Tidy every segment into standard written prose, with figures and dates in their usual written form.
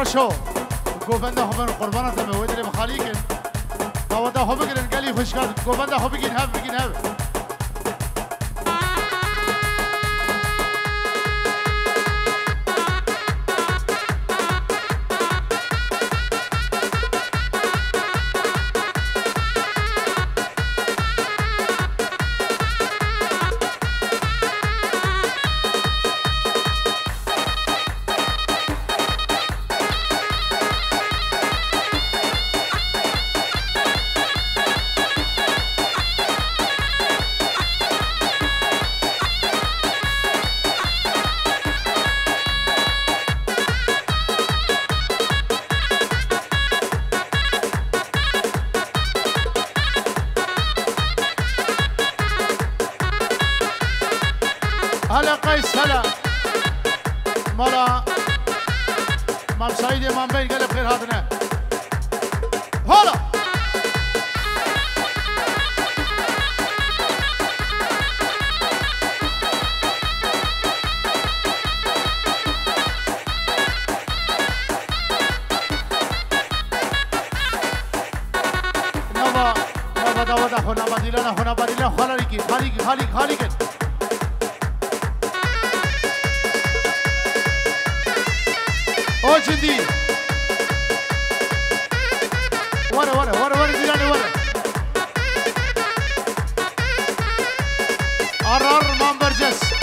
رشو گوبنده خوبن قربانت همه ویدری بخالی کن داوده خوب بگیرن گلی خوشگاد گوبنده خوب بگین هم بگین هم هلا قيس هلا مالا مام سعيد مام بين قال بخير هذنا هلا نوا داودا هنا بديلنا خالي او جدي ورا ديلاني ورا ارر مامبرجس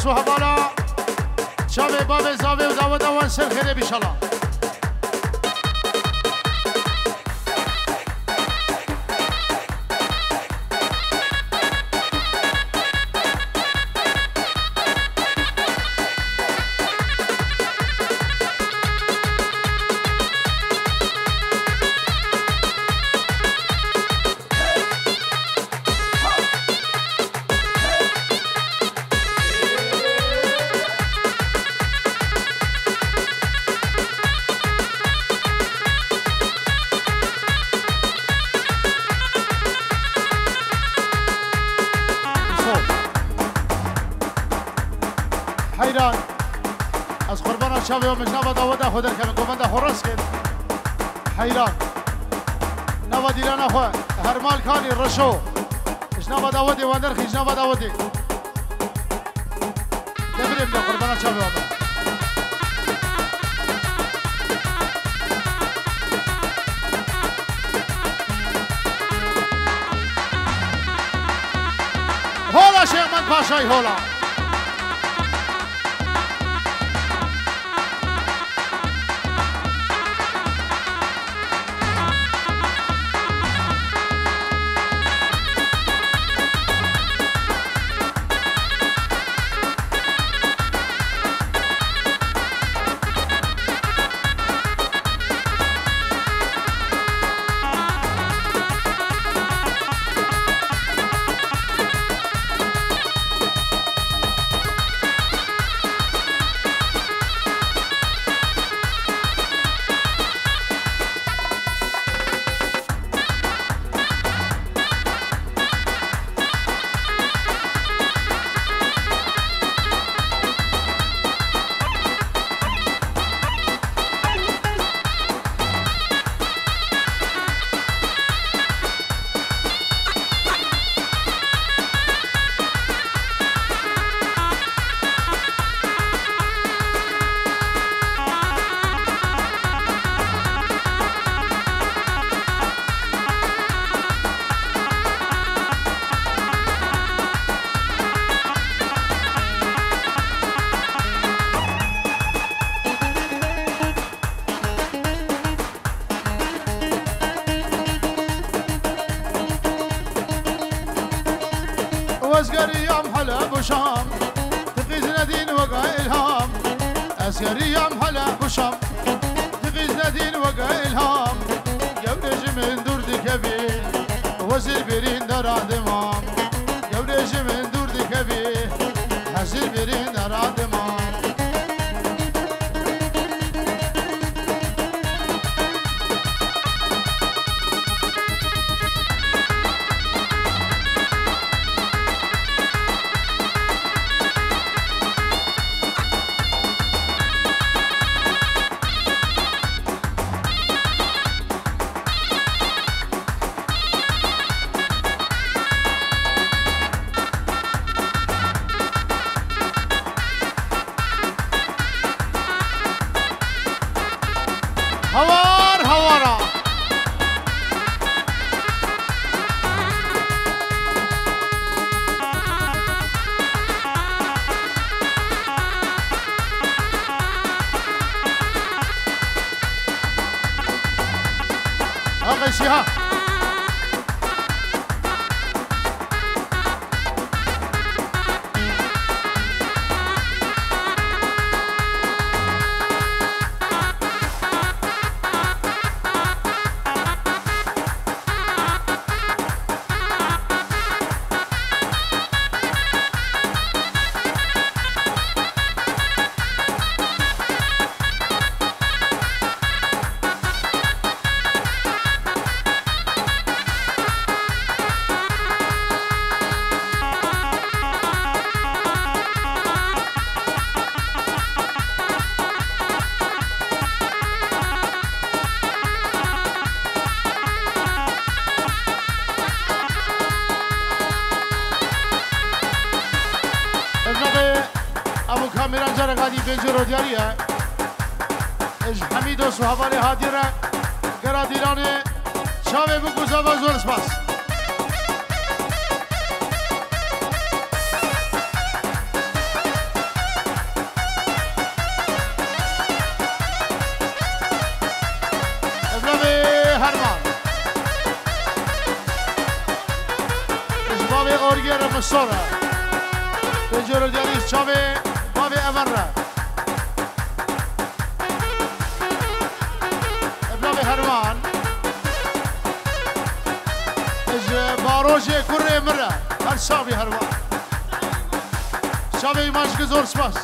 وحبالا شابه بابه زاوه و داوه دوان سر خیره بیشالا حیران از قربان شاوی و مجنب داوده خود که گوبنده خورس کن حیران نوا دیران خو هر مال کانی رشو مجنب داوده و نرخی مجنب داوده دبریم ده قربان شاوی و هولا شیخ من پاشای هولا بشام تقيز ندين وقع إلهام أسيريام هلا بشام تقيز ندين وقع إلهام قبل من دورد كبير وزير برين درا دمام قبل من دورد كبير وزير برين درا دمام هوار هوارا هاقي شيها ابو كاميران جرى غادي بنجرو دياليا اج حميدو صحابالي هاديرا قرا ديراني شامي بكو زابا زور سباس ابنامي هرمان اج بابي اورجير مصورة بنجرو ديالي شامي بابي أمرة ابنامي هرمان اج باروجي كوري مرة هر شابي هرمان شابي ماشك زور سباس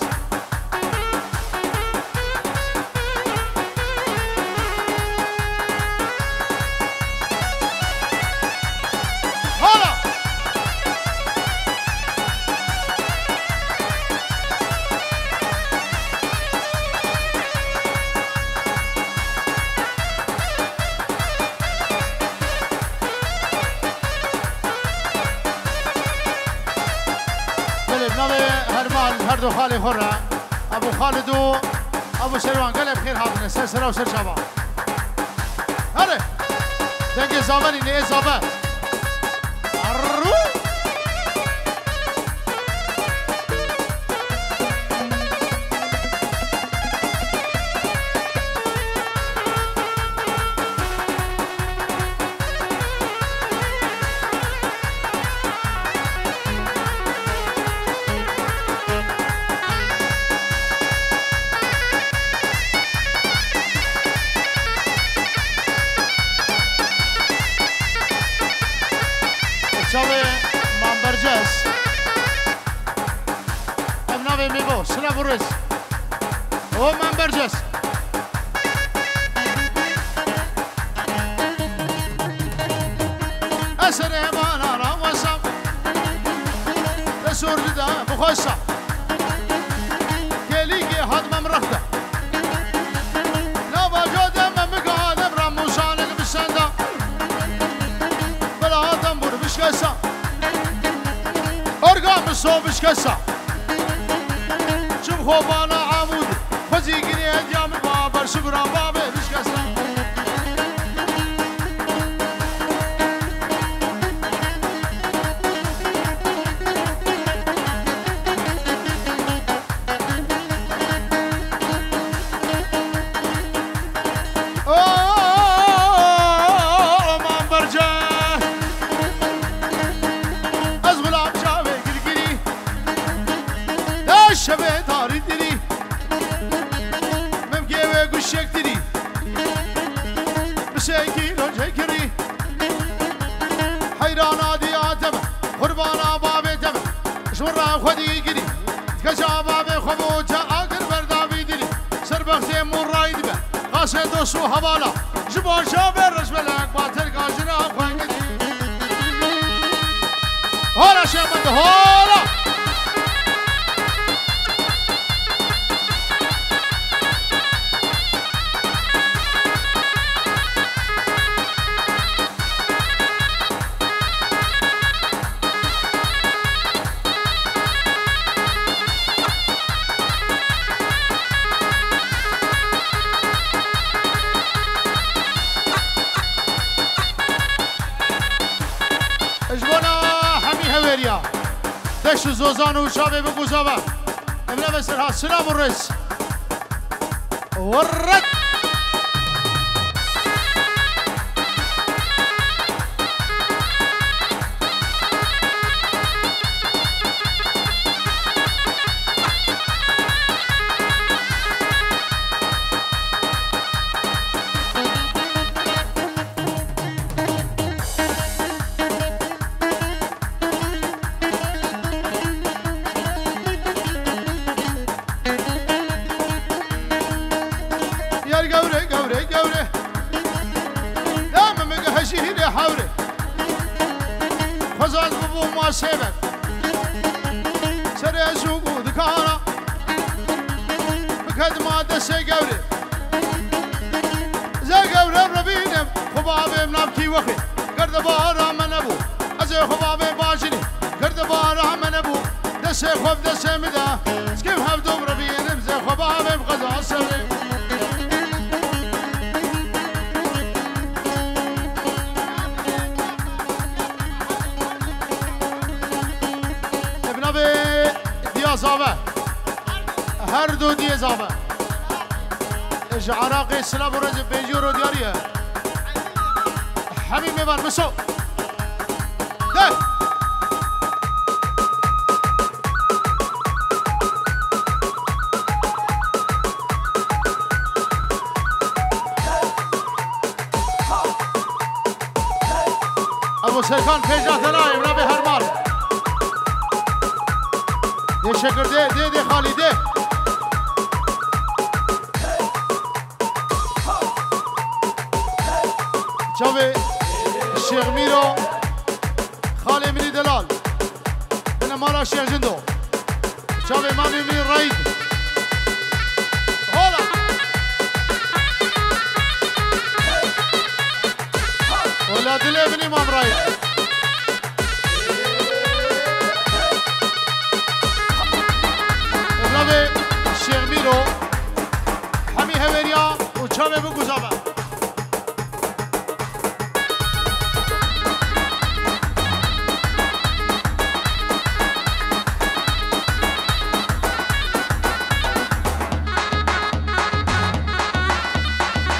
هردو خالي خورة أبو خالد و أبو سلوان قلب خير هاتنا سلسلة وسر شباب هلا دنجي زابني نيه زابن عرو شاوي مامبرجس ابنابي ميبو سلا برز هو مامبرجس اسر ايمان ارا وسام رسول جدا بخوشا كليكي هاد ممرفته لا بجود ممقال ابرام موسان المسنده بلا تنبور بشكسا ارقام الصوب بشكسا شوف خوبانا عمود فزيقني اجام بابر شبرا بابي بشكسا كجابا بخبو جاكر بردابي دلي سربختي من رايد به قاسي دوسو حوالا جبا شابر رجبلك باتر قاجنا خوانك هولا شامد هولا دشت زوزان و شابه بگوزابه امنا بسرها سلام و رس ورد سيبك سري سوق ودكارة بكد ما دسي قوري زي قوري ربينم خبابي منابكي وخي قرد بارا من ابو ازي خبابي باجني قرد بارا من ابو دسي خب دسي مدا سكيف هفدوم ربينم زي خبابي بغزا السري زابه هر دو دیه زابه اج عراقی سلام و رجب بیجور و دیاریه همین میبر بسو ده ابو سرکان پیجا تنای امنا به هر مال ده شکر ده خالی ده جاوه شیخ میرو خالی منی دلال بنا مالا شیخ جندو جاوه مامی منی راید هولا ولا دلی منی مام راید شیخ میرو همی هوریا و چاوه بگوزابه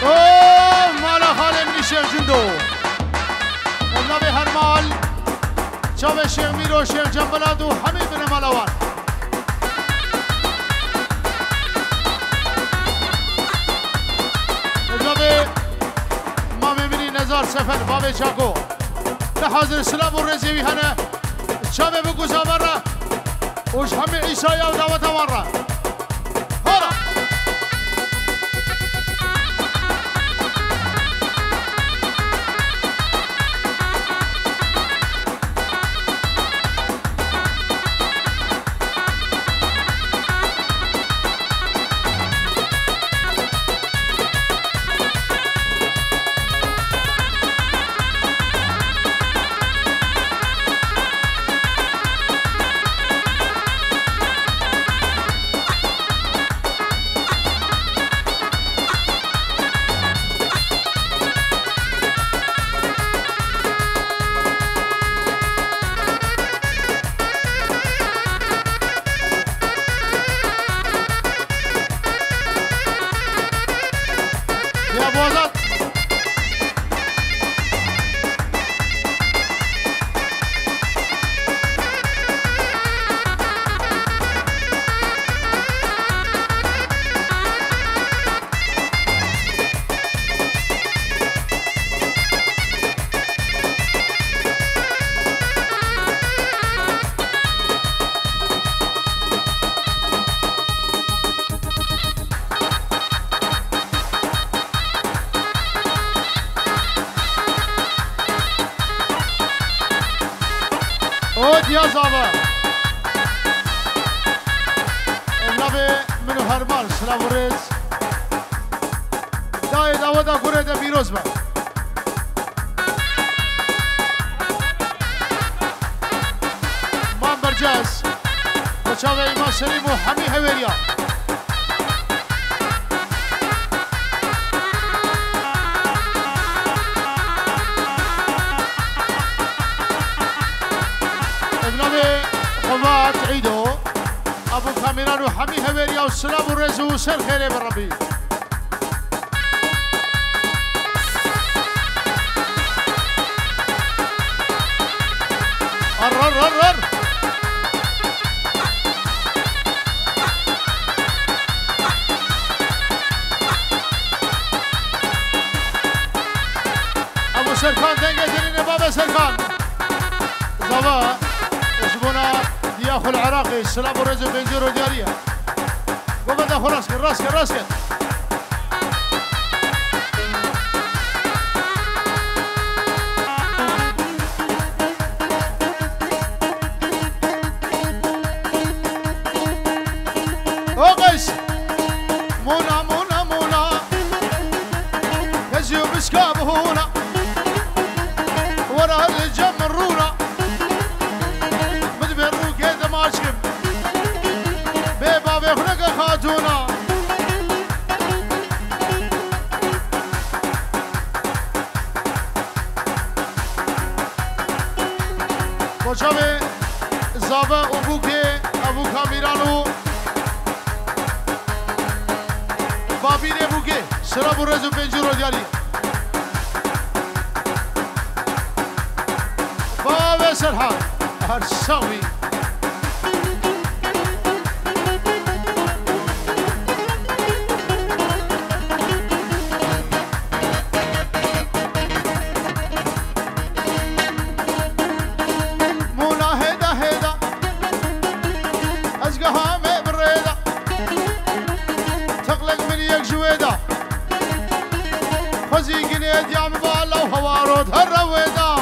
اوه مالا خاله منی شیخ جندو امنا به هر مال چاوه شیخ میرو شیخ جنبلادو همی بنا مالوان سفر بابي چاکو ده حاضر سلام و رزیوی هنه شابه بگو زامره وش همه عیسایی و دعوت واره هارا يا زابا النبي منو هرمال سلام ورز داي داودا قرية بيروز با مان برجاز وشاوه إيمان سليم وحمي هويريا ابنبي قبات عيدو ابو كاميران وحمي هويريا والسلام ورزو وسر خيري بالربي الرر ابو سركان دنگه جنين بابا سركان زبا اسمونا دياخو العراقي السلام ورزو بنجيرو جاريه قوم داخل راسك وقيس مونا يزيو بسكاب هونا ورا الجمرونا مدبرو كيدا ماشكم بيبا بيخنق خاتونا وشابي زابا ابو كاميرانو بابينه بوكي سلام ورزو بنجورو ديالي بابا سرحان هرساوي مولا هيدا ازقها مبريدا تقلق من يك جويدا خزي قنيد يا مبالا وهوارود هالرويدا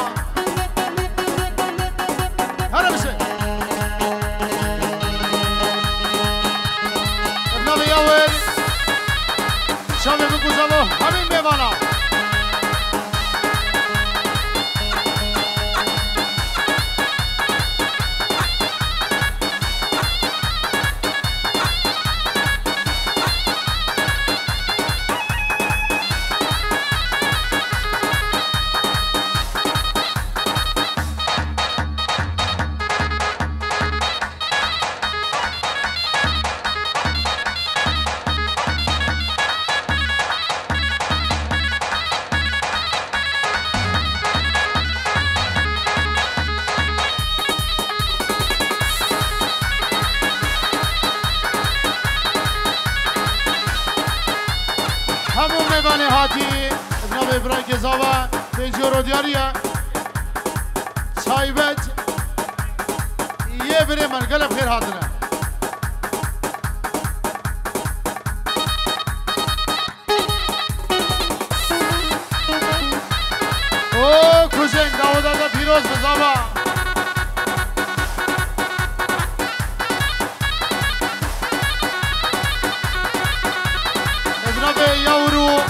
هلا بسي النبي يا ويل شامي بكو زبو همين بيبانا همون میبانی هاتی ابناب ابراهیم کزاوه بنجورو دیاریه صاحبت یه بره من قلب خیر هاتنه او کوزنگ داودا پیروز بزاوه يورو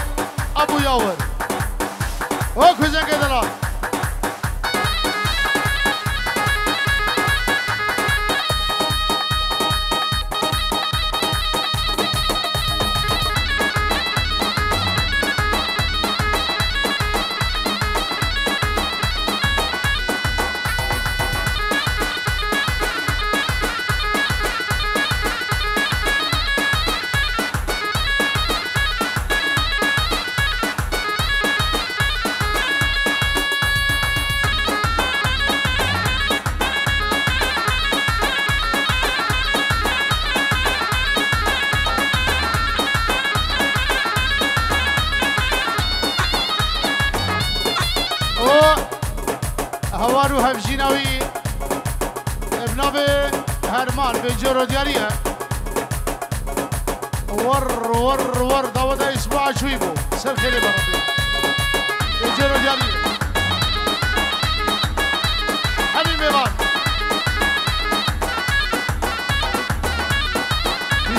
ابو يور وكو زنقه دلال هوارو هفجیناوی ابناب هرمان بنجورو دیاریه ور داودا اسبوع شوي بو سر خيلي بربي بنجورو دیاریه حبیب میوان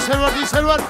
دي سلور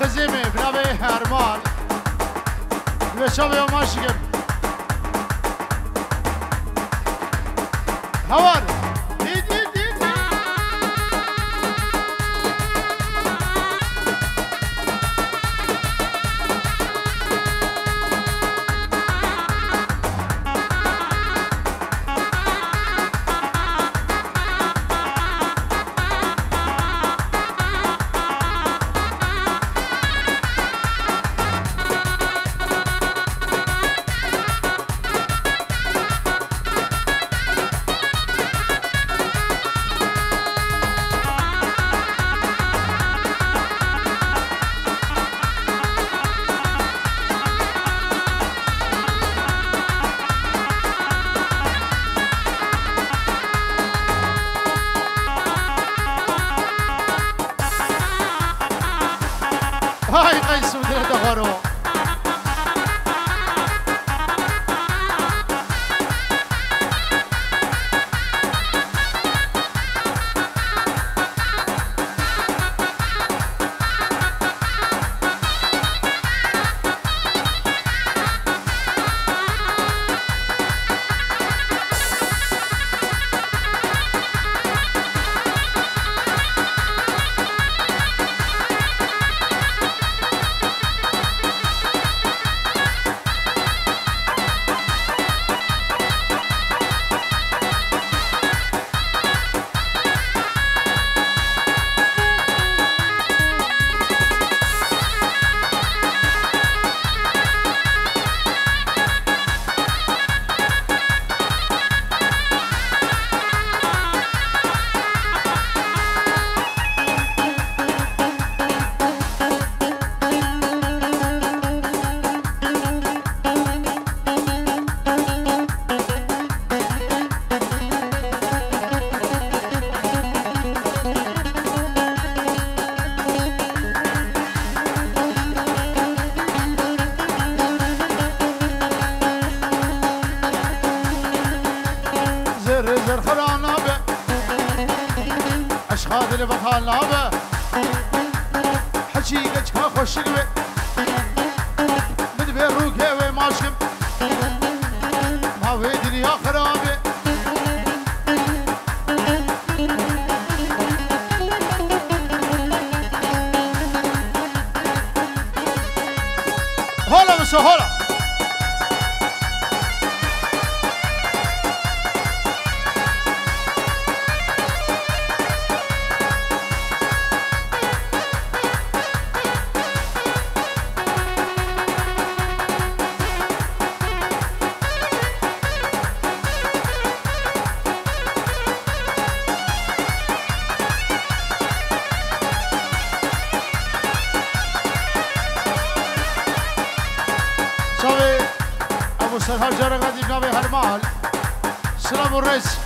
خزيمي بنابي هرمان بشابي وماشيكم هوار هاي قيس ودري دغرو زر خلانا به اشخاص اللي بخالنا به حشي كا خوش قوي من بيروك هوي ماشم ما في دنيا خرابه هلا بس هلا ابو سرحال جرى غادي بنابي هرمال سلام الرئيس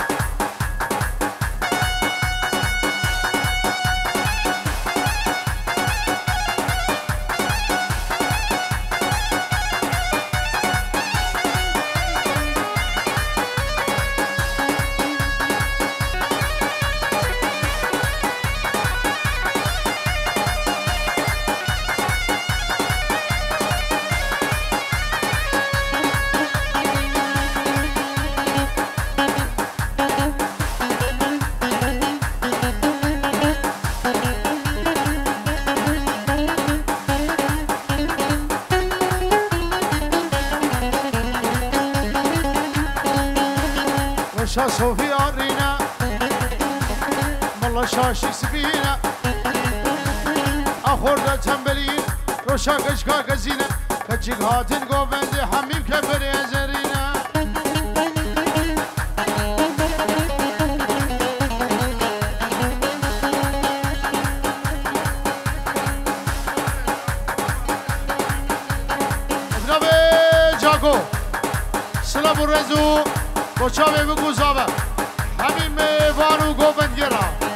شا صوفي أرينا والله شاشي سبينا أخور دا تنبلين روشا كشكا كزينة كتشيك هاتن قوبند حميم كبر يزرينا ابنابي جاكو سلام الرزو وشابه بگوزابه همین وارو گوبند گیرا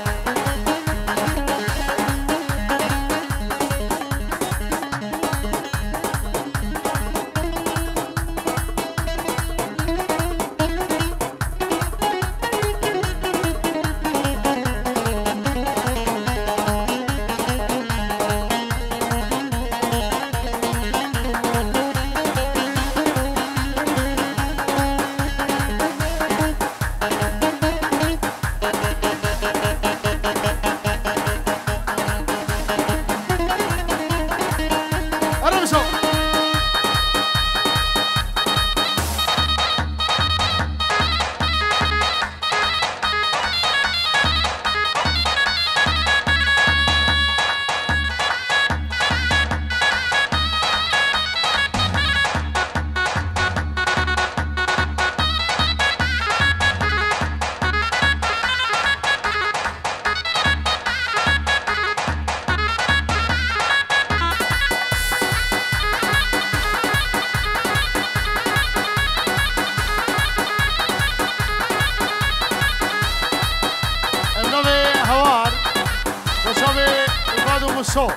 مسو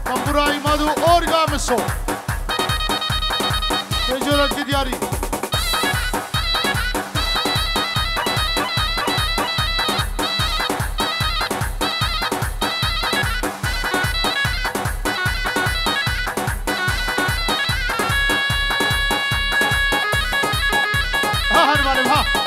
تنبورای مادو اورگا مسو تجارت کی دیاری ها هر مالم ها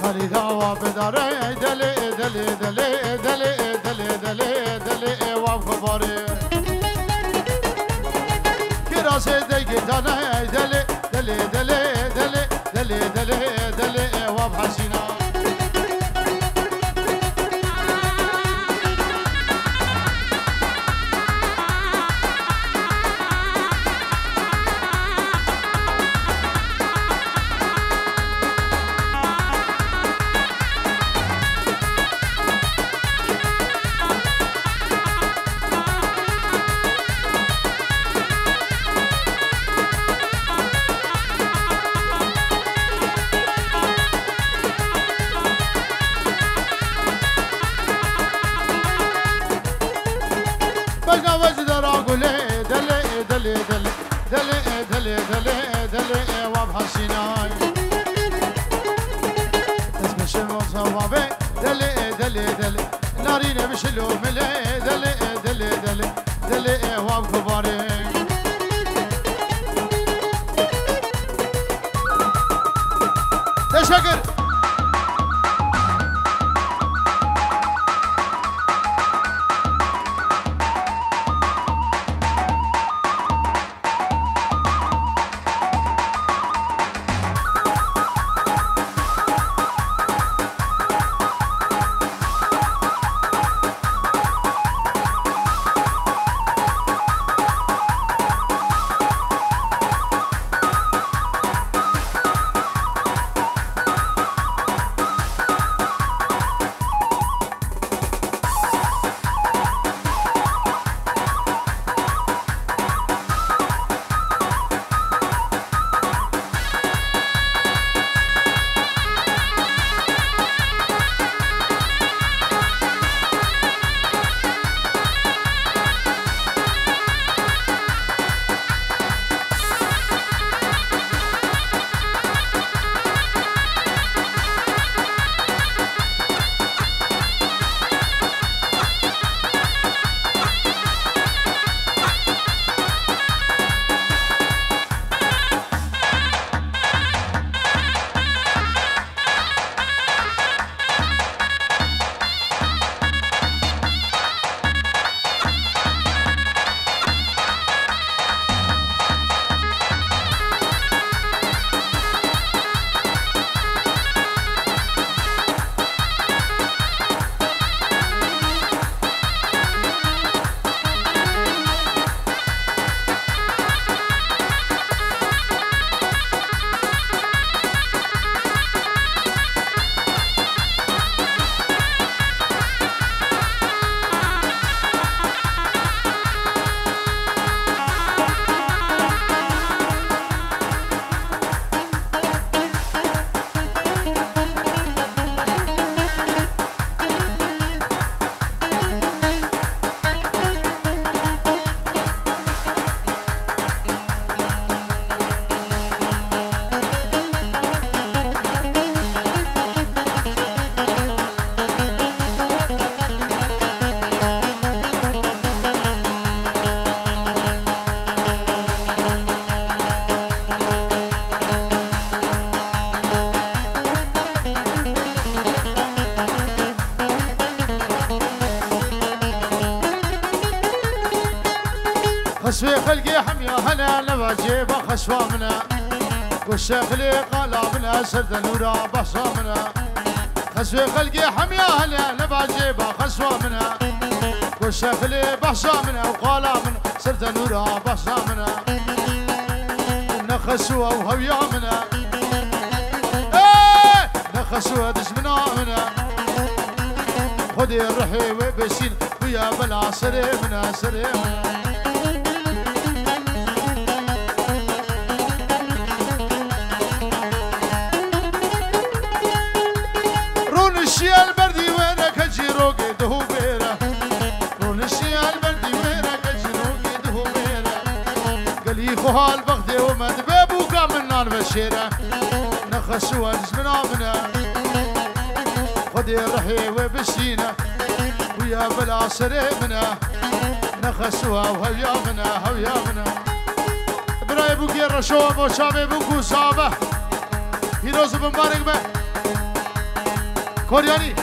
خلیداوا بداره دلی دلی دلی دلی دلی دلی دلی وام خباری کراسه دیگه دانه دلی دلی دلی دلی دلی دلی دلی وام حسینا دینه بشلو مله دل دل دل دل واب کباره تشکر خسوي خلقي حمية هلا نبجيب خسوة منا والشيخلي قلابنا سرد نورا بصامنا خسوي خلقي حمية هلا نبجيب خسوة منا والشيخلي بصامنا وقلابنا سرد نورا بصامنا نخسوا وهويا منا نخسوا دزمنا منا خدي الرحي وبسين ويا بلا سريمنا سريمنا الشيال بردي وينك جيروقي دهو بيرة رون الشيال بردي وينك جيروقي دهو بيرة قال خوها البغدي ومدباب وقام النار بشيرة نخسوا نزمنا منا خدي الرحي وبسينا ويا بلا سريمنا نخسوا وهويا منا هويا منا براي بوكي الرشوة بوشابي بوكو صابة هيروز بمبارك به كورياني